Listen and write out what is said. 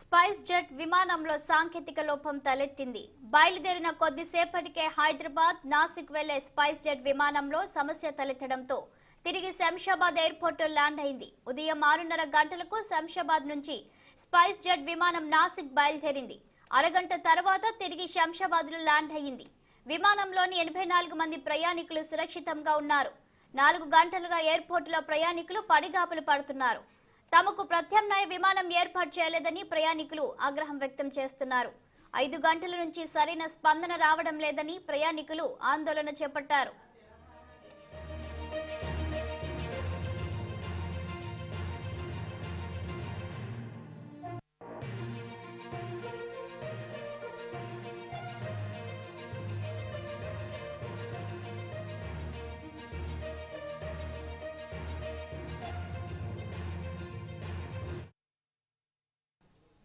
Spice jet విమానంలో సాంకేతిక లోపం తలెత్తింది. బయలుదేరిన కొద్దిసేపటికే హైదరాబాద్, నాసిక్ వెళ్లే స్పైస్ జెట్ విమానంలో సమస్య తలెత్తడంతో తిరిగి శంషాబాద్ ఎయిర్పోర్టులో ల్యాండ్ అయింది. ఉదయం 6:30 గంటలకు శంషాబాద్ నుంచి స్పైస్ జెట్ విమానం నాసిక్ బయలుదేరింది. అరగంట తర్వాత తిరిగి శంషాబాద్లో ల్యాండ్ అయింది. విమానంలోని 84 మంది ప్రయాణికులు సురక్షితంగా ఉన్నారు. 4 గంటలుగా ఎయిర్పోర్టులో ప్రయాణికులు పడిగాపులు పడుతున్నారు. తమకు ప్రత్యామ్నాయ విమానం ఏర్పాటు చేయలేదని ప్రయాణికులు ఆగ్రహం వ్యక్తం చేస్తున్నారు. 5 గంటల నుంచి సరైన స్పందన రావడం లేదని ప్రయాణికులు ఆందోళన చేపట్టారు.